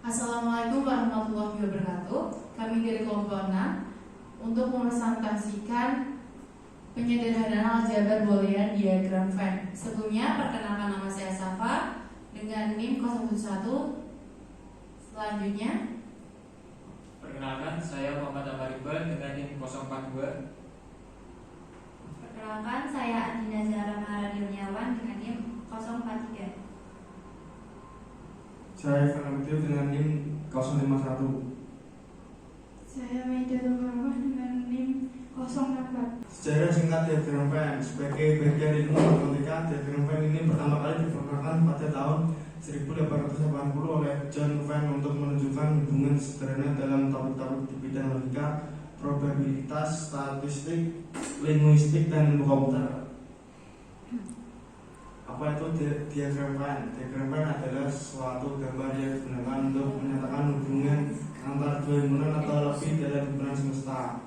Assalamualaikum warahmatullahi wabarakatuh. Kami dari kelompok 6 untuk mepresentasikan penyederhanaan aljabar boolean diagram Venn. Sebelumnya perkenalkan, nama saya Safa dengan NIM 011. Selanjutnya perkenalkan, saya Muhammad Amariba dengan NIM 042. Perkenalkan, saya Adina Zahra Maharani Kurniawan dengan NIM 043. Saya Fernando dengan NIM 051. Saya Maida Tumarwah dengan NIM 064. Sejarah singkat diagram Venn. Sebagai bagian ilmu matematika, diagram Venn ini pertama kali dikemukakan pada tahun 1880 oleh John Venn untuk menunjukkan hubungan sederhana dalam topik-topik di bidang logika, probabilitas, statistik, linguistik, dan ilmu komputer. Apa itu diagram Venn? Diagram Venn adalah suatu gambar yang digunakan untuk menyatakan hubungan antar dua himpunan atau lebih dalam himpunan semesta.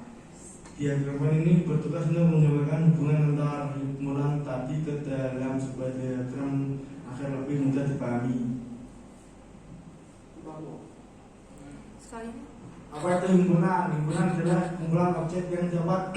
Diagram Venn ini bertugas untuk menjabarkan hubungan antar himpunan tadi ke dalam sebuah diagram agar lebih mudah dipahami. Apa itu himpunan? Himpunan adalah kumpulan objek yang dapat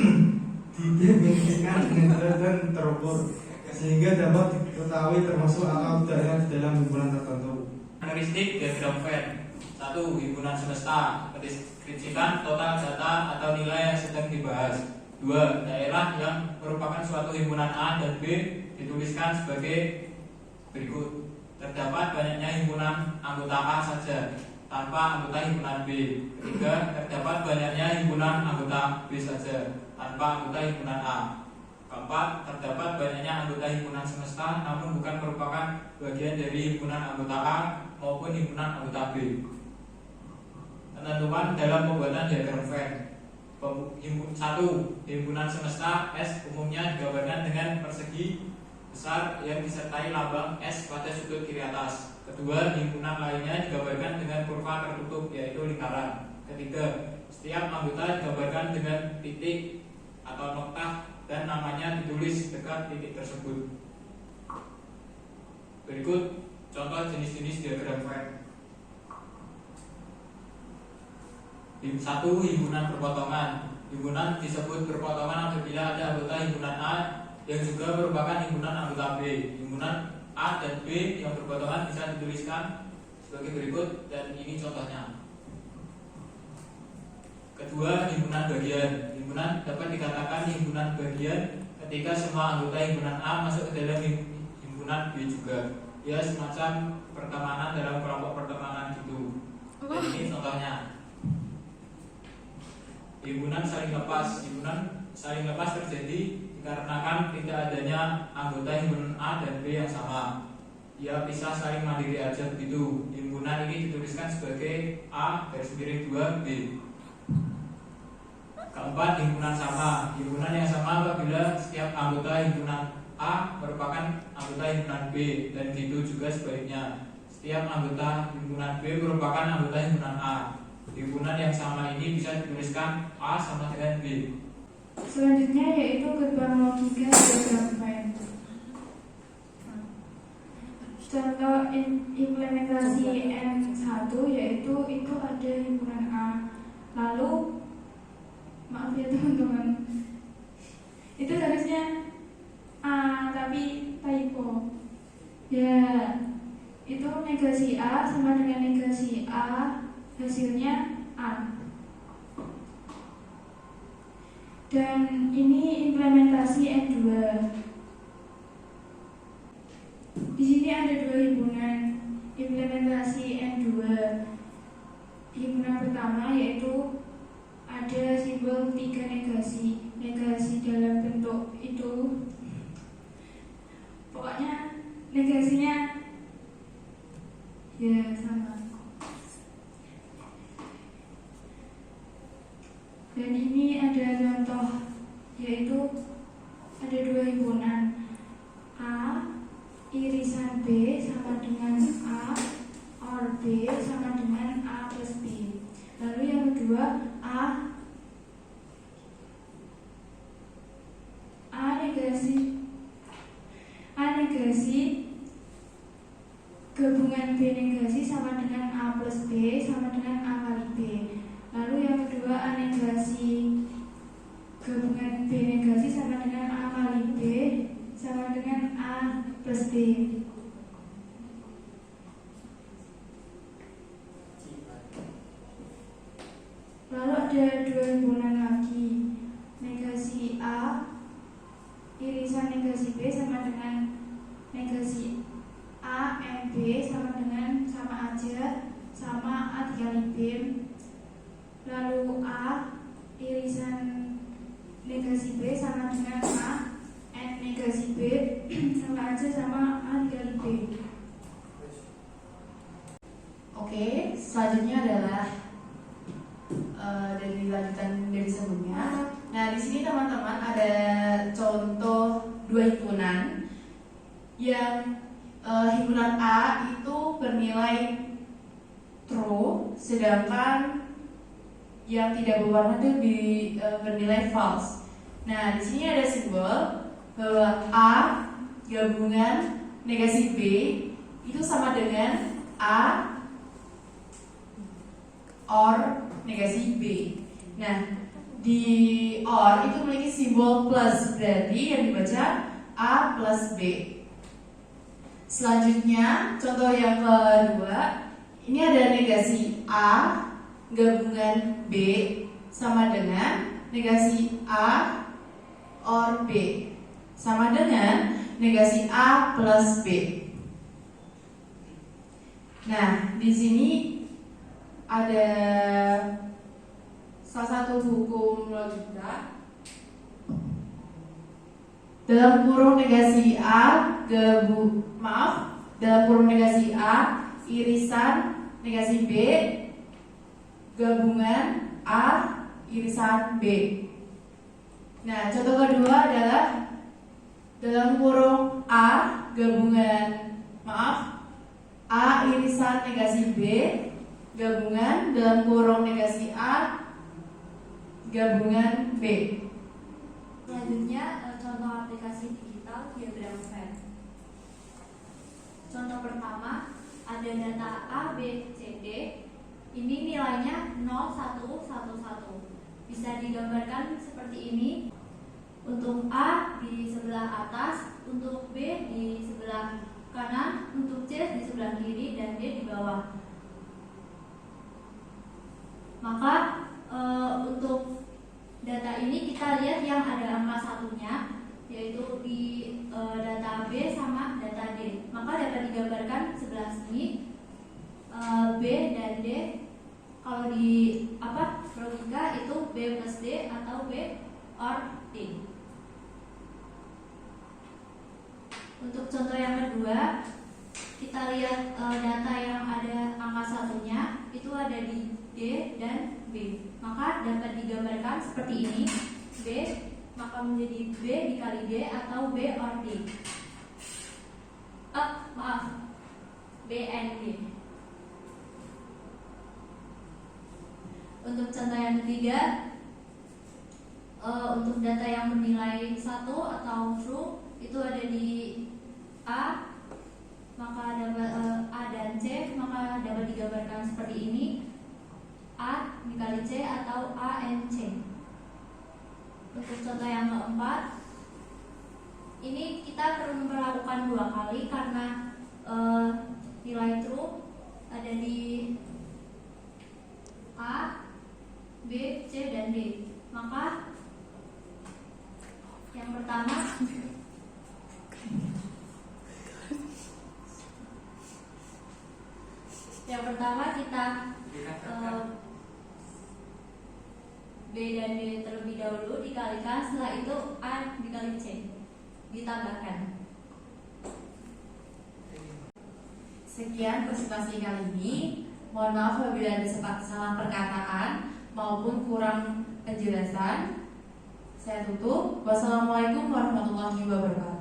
didefinisikan dengan jelas dan terukur, sehingga dapat diketahui termasuk atau tidaknya di dalam himpunan tertentu. Karakteristik diagram Venn: 1. Himpunan semesta, mendeskripsikan total data atau nilai yang sedang dibahas. 2. Daerah yang merupakan suatu himpunan A dan B dituliskan sebagai berikut: terdapat banyaknya himpunan anggota A saja tanpa anggota himpunan B. 3. Terdapat banyaknya himpunan anggota B saja tanpa anggota himpunan A. 4. Terdapat banyaknya anggota himpunan semesta namun bukan merupakan bagian dari himpunan anggota A maupun himpunan anggota B. Ketentuan dalam pembuatan diagram Venn: 1. Himpunan semesta S umumnya digambarkan dengan persegi besar yang disertai lambang S pada sudut kiri atas. Kedua, himpunan lainnya digambarkan dengan kurva tertutup, yaitu lingkaran. Ketiga, setiap anggota digambarkan dengan titik atau noktah dan namanya ditulis dekat titik tersebut. Berikut contoh jenis-jenis diagram Venn. 1. Himpunan berpotongan. Himpunan disebut berpotongan apabila ada anggota himpunan A yang juga merupakan himpunan anggota B. Himpunan A dan B yang berpotongan bisa dituliskan sebagai berikut, dan ini contohnya. Kedua, himpunan bagian. Himpunan dapat dikatakan himpunan bagian ketika semua anggota himpunan A masuk ke dalam himpunan B juga. Ya, semacam pertemanan dalam kelompok pertemanan gitu. Dan ini contohnya. Himpunan saling lepas. Himpunan saling lepas terjadi dikarenakan tidak adanya anggota himpunan A dan B yang sama. Ya, bisa saling mandiri aja begitu. Himpunan ini dituliskan sebagai A garis miring 2 B. Keempat, himpunan sama. Himpunan yang sama apabila setiap anggota himpunan A merupakan anggota himpunan B, dan gitu juga sebaliknya. Setiap anggota himpunan B merupakan anggota himpunan A. Himpunan yang sama ini bisa dituliskan A sama dengan B. Selanjutnya yaitu gerbang logika diagram Venn. Contoh implementasi N1 yaitu itu ada himpunan A. Lalu maaf ya teman-teman, itu harusnya A tapi typo. Ya, itu negasi A sama dengan negasi A, hasilnya A. Dan ini implementasi N2. Di sini ada dua himpunan implementasi N2. Himpunan pertama yaitu ada simbol 3 negasi. Negasi dalam bentuk itu, pokoknya negasinya ya sama. Dan ini ada contoh, yaitu ada dua himpunan A irisan B sama dengan A or B sama dengan A plus B. Lalu yang kedua A negasi gabungan B negasi sama dengan A plus B. B sama dengan A kali B. Lalu yang kedua A negasi gabungan B negasi sama dengan A kali B sama dengan A plus B. Lalu ada dua himpunan lagi, negasi A irisan negasi B sama dengan negasi A M B sama dengan sama aja sama A dikali B. Lalu A irisan negasi B sama dengan A N negasi B sama aja sama A dikali B. Oke, selanjutnya adalah dari lanjutan dari sebelumnya. Nah, di sini teman-teman ada contoh dua himpunan yang himpunan A itu bernilai true, sedangkan yang tidak berwarna itu bernilai false. Nah, di sini ada simbol bahwa A gabungan negasi B itu sama dengan A OR negasi B. Nah, di OR itu memiliki simbol plus, berarti yang dibaca A plus B. Selanjutnya, contoh yang kedua, ini ada negasi A gabungan B sama dengan negasi A OR B sama dengan negasi A plus B. Nah, di sini ada salah satu hukum logika dalam kurung negasi A dalam kurung negasi A irisan negasi B gabungan A irisan B. Nah, contoh kedua adalah dalam kurung A gabungan A irisan negasi B gabungan dalam kurung negasi A gabungan B. Selanjutnya contoh aplikasi digital diagram Venn. Contoh pertama, ada data A, B, C, D. Ini nilainya 0, 1, 1, 1. Bisa digambarkan seperti ini. Untuk A di sebelah atas, untuk B di sebelah kanan, untuk C di sebelah kiri, dan D di bawah. Maka untuk data ini kita lihat yang ada angka satunya, yaitu di data B sama data D. Maka dapat digambarkan sebelah sini B dan D. Kalau di logika itu B plus D atau B or D. Untuk contoh yang kedua, kita lihat data yang ada angka satunya itu ada di D dan B. Maka dapat digambarkan seperti ini. B maka menjadi B dikali D atau B or D. B and D. Untuk contoh yang ketiga, untuk data yang bernilai 1 atau true itu ada di A, maka dapat A dan C, maka dapat digambarkan seperti ini. A dikali C atau A and C. Untuk contoh yang keempat, ini kita perlu memperlakukan dua kali karena nilai true ada di A, B, C, dan D. Maka yang pertama kita B dan D terlebih dahulu dikalikan, setelah itu A dikali C ditambahkan. Sekian presentasi kali ini. Mohon maaf apabila ada salah perkataan maupun kurang penjelasan. Saya tutup. Wassalamualaikum warahmatullahi wabarakatuh.